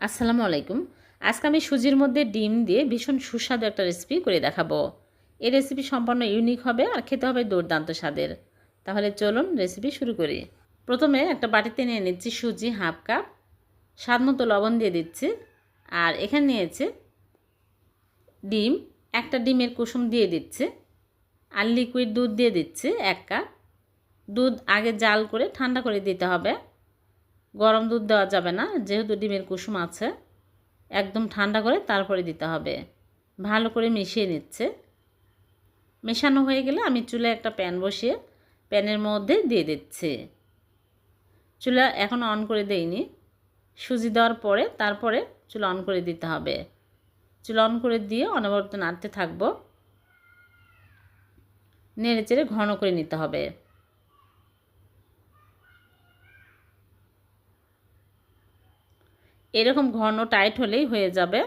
আসসালামু আলাইকুম। আজকে আমি সুজির মধ্যে ডিম দিয়ে ভীষণ সুস্বাদু একটা রেসিপি করে দেখাবো। এই রেসিপি সম্পূর্ণ ইউনিক হবে আর খেতে হবে দুর্দান্ত স্বাদের। তাহলে চলুন রেসিপি শুরু করি। প্রথমে একটা বাটিতে নিয়ে নিচ্ছি সুজি হাফ কাপ, স্বাদমতো লবণ দিয়ে দিচ্ছি। আর এখানে নিয়েছে ডিম, একটা ডিমের কুসুম দিয়ে দিচ্ছি। আর লিকুইড দুধ দিয়ে দিচ্ছি 1 কাপ। দুধ আগে জাল করে ঠান্ডা করে দিতে হবে, গরম দুধ দেওয়া যাবে না, যেহেতু ডিমের কুসুম আছে। একদম ঠান্ডা করে তারপরে দিতে হবে। ভালো করে মিশিয়ে নিচ্ছে। মেশানো হয়ে গেলে আমি চুলায় একটা প্যান বসিয়ে প্যানের মধ্যে দিয়ে দিচ্ছি। চুলা এখন অন করে দেইনি, সুজি দেওয়ার পরে তারপরে চুলা অন করে দিতে হবে। চুলা অন করে দিয়ে অনবরত নাড়তে থাকবো, নেড়ে চেড়ে ঘন করে নিতে হবে। এরকম ঘন টাইট হলেই হয়ে যাবে।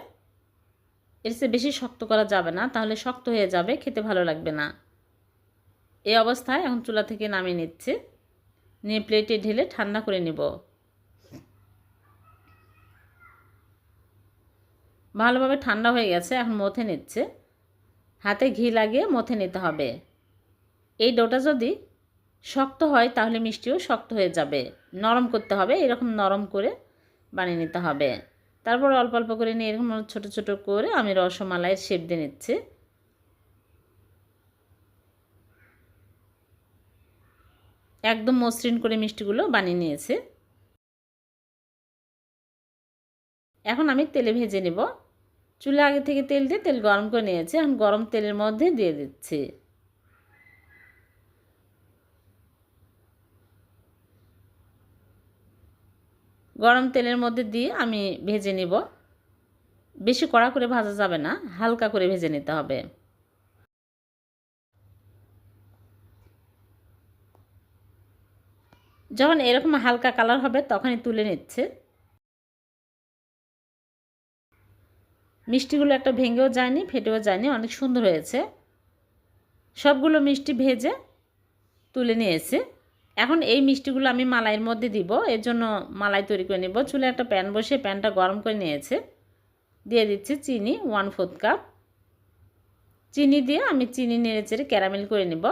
এর চেয়ে বেশি শক্ত করা যাবে না, তাহলে শক্ত হয়ে যাবে, খেতে ভালো লাগবে না। এই অবস্থায় এখন চুলা থেকে নামিয়ে নিচ্ছি, নিয়ে প্লেটে ঢেলে ঠান্ডা করে নেব। ভালোভাবে ঠান্ডা হয়ে গেছে, এখন মথে নিচ্ছে। হাতে ঘি লাগিয়ে মথে নিতে হবে। এই ডোটা যদি শক্ত হয় তাহলে মিষ্টিও শক্ত হয়ে যাবে। নরম করতে হবে, এরকম নরম করে বানিয়ে নিতে হবে। তারপর অল্প অল্প করে নিয়ে এরকম ছোট ছোট করে আমি রসমালাইয়ের শেপ দিয়ে নিচ্ছি। একদম মসৃণ করে মিষ্টিগুলো বানিয়ে নিয়েছি। এখন আমি তেলে ভেজে নেব। চুলা আগে থেকে তেল দিয়ে তেল গরম করে নিয়েছি, এখন গরম তেলের মধ্যে দিয়ে দিচ্ছি। গরম তেলের মধ্যে দিয়ে আমি ভেজে নেব। বেশি কড়া করে ভাজা যাবে না, হালকা করে ভেজে নিতে হবে। যখন এরকম হালকা কালার হবে তখনই তুলে নিচ্ছে। মিষ্টিগুলো একটা ভেঙেও যায়নি, ফেটেও যায়নি, অনেক সুন্দর হয়েছে। সবগুলো মিষ্টি ভেজে তুলে নিয়েছি। এখন এই মিষ্টিগুলো আমি মালাইয়ের মধ্যে দিব, এর জন্য মালাই তৈরি করে নেব। চুলে একটা প্যান বসে প্যানটা গরম করে নিয়েছে, দিয়ে দিচ্ছি চিনি 1/4 কাপ। চিনি দিয়ে আমি চিনি নেড়ে চেড়ে ক্যারামেল করে নেব।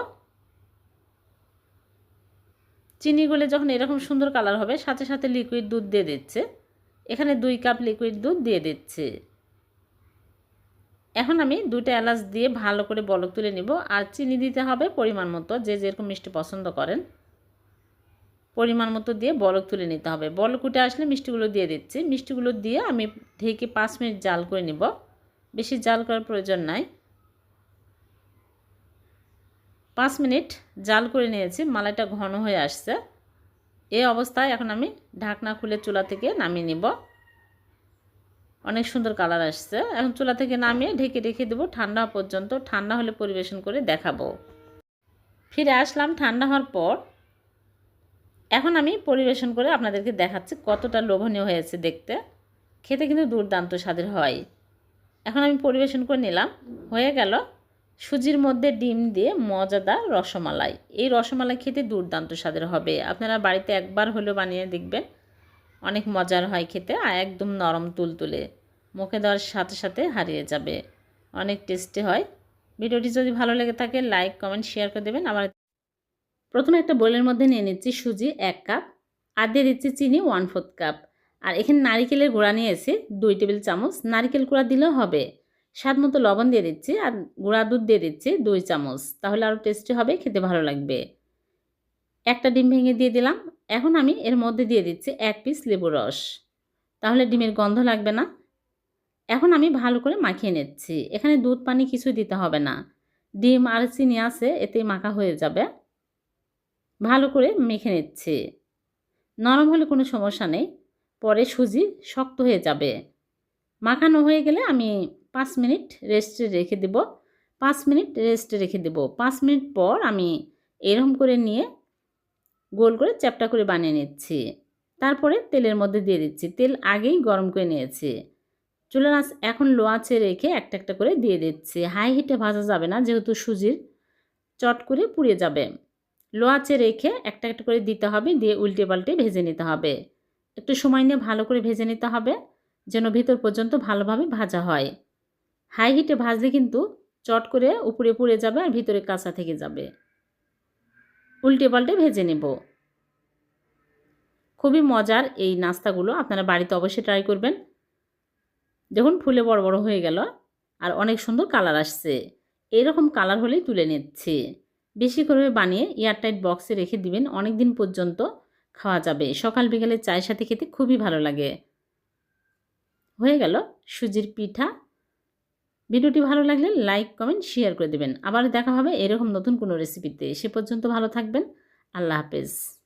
চিনিগুলো যখন এরকম সুন্দর কালার হবে সাথে সাথে লিকুইড দুধ দিয়ে দিচ্ছে। এখানে 2 কাপ লিকুইড দুধ দিয়ে দিচ্ছি। এখন আমি 2টা এলাচ দিয়ে ভালো করে বলক তুলে নিব। আর চিনি দিতে হবে পরিমাণ মতো, যে যেরকম মিষ্টি পছন্দ করেন পরিমাণ মতো দিয়ে বলক তুলে নিতে হবে। বলক উঠে আসলে মিষ্টিগুলো দিয়ে দিচ্ছি। মিষ্টিগুলো দিয়ে আমি ঢেকে 5 মিনিট জাল করে নিব। বেশি জাল করার প্রয়োজন নাই। 5 মিনিট জাল করে নিয়েছি, মালাইটা ঘন হয়ে আসছে। এই অবস্থায় এখন আমি ঢাকনা খুলে চুলা থেকে নামিয়ে নিব। অনেক সুন্দর কালার আসছে। এখন চুলা থেকে নামিয়ে ঢেকে রেখে দেবো ঠান্ডা পর্যন্ত। ঠান্ডা হলে পরিবেশন করে দেখাবো। ফিরে আসলাম ঠান্ডা হওয়ার পর। এখন আমি পরিবেশন করে আপনাদেরকে দেখাচ্ছি কতটা লোভনীয় হয়েছে দেখতে। খেতে কিন্তু দুর্দান্ত স্বাদের হয়। এখন আমি পরিবেশন করে নিলাম। হয়ে গেল সুজির মধ্যে ডিম দিয়ে মজাদার রসমালাই। এই রসমালাই খেতে দুর্দান্ত স্বাদের হবে। আপনারা বাড়িতে একবার হলেও বানিয়ে দেখবেন, অনেক মজার হয় খেতে। আর একদম নরম তুলতুলে, মুখে দেওয়ার সাথে সাথে হারিয়ে যাবে। অনেক টেস্টি হয়। ভিডিওটি যদি ভালো লেগে থাকে লাইক কমেন্ট শেয়ার করে দেবেন। আমার প্রথমে একটা বোলের মধ্যে নিয়ে নিচ্ছি সুজি 1 কাপ, আর দিয়ে দিচ্ছি চিনি 1/4 কাপ। আর এখানে নারিকেলের গুঁড়া নিয়েছি 2 টেবিল চামচ। নারিকেল গুঁড়া দিলেও হবে। স্বাদ মতো লবণ দিয়ে দিচ্ছি, আর গুঁড়া দুধ দিয়ে দিচ্ছি 2 চামচ। তাহলে আরও টেস্টি হবে, খেতে ভালো লাগবে। একটা ডিম ভেঙে দিয়ে দিলাম। এখন আমি এর মধ্যে দিয়ে দিচ্ছি 1 পিস লেবুর রস, তাহলে ডিমের গন্ধ লাগবে না। এখন আমি ভালো করে মাখিয়ে নিচ্ছি। এখানে দুধ পানি কিছুই দিতে হবে না, ডিম আর চিনি আছে, এতেই মাখা হয়ে যাবে। ভালো করে মেখে নিচ্ছি। নরম হলে কোনো সমস্যা নেই, পরে সুজি শক্ত হয়ে যাবে। মাখানো হয়ে গেলে আমি 5 মিনিট রেস্টে রেখে দেব। 5 মিনিট রেস্টে রেখে দেব। 5 মিনিট পর আমি এরকম করে নিয়ে গোল করে চ্যাপ্টা করে বানিয়ে নিচ্ছি। তারপরে তেলের মধ্যে দিয়ে দিচ্ছি। তেল আগেই গরম করে নিয়েছি। চুলার আঁচ এখন লো আঁচে রেখে একটা একটা করে দিয়ে দিচ্ছি। হাই হিটে ভাজা যাবে না, যেহেতু সুজির চট করে পুড়ে যাবে। লো আঁচে রেখে একটা একটা করে দিতে হবে, দিয়ে উল্টে পাল্টে ভেজে নিতে হবে। একটু সময় নিয়ে ভালো করে ভেজে নিতে হবে। যেন ভিতর পর্যন্ত ভালোভাবে ভাজা হয়। হাই হিটে ভাজলে কিন্তু চট করে উপরে পুড়ে যাবে আর ভিতরে কাঁচা থেকে যাবে। উল্টে পাল্টে ভেজে নেব। খুবই মজার এই নাস্তাগুলো, আপনারা বাড়িতে অবশ্যই ট্রাই করবেন। দেখুন ফুলে বড় বড় হয়ে গেল আর অনেক সুন্দর কালার আসছে। এরকম কালার হলেই তুলে নিচ্ছি। বেশি করে বানিয়ে এয়ারটাইট বক্সে রেখে দিবেন, অনেক দিন পর্যন্ত খাওয়া যাবে। সকাল বিকালে চায়ের সাথে খেতে খুবই ভালো লাগে। হয়ে গেল সুজির পিঠা। ভিডিওটি ভালো লাগলে লাইক কমেন্ট শেয়ার করে দেবেন। আবার দেখা হবে এরকম নতুন কোনো রেসিপিতে। সে পর্যন্ত ভালো থাকবেন। আল্লাহ হাফেজ।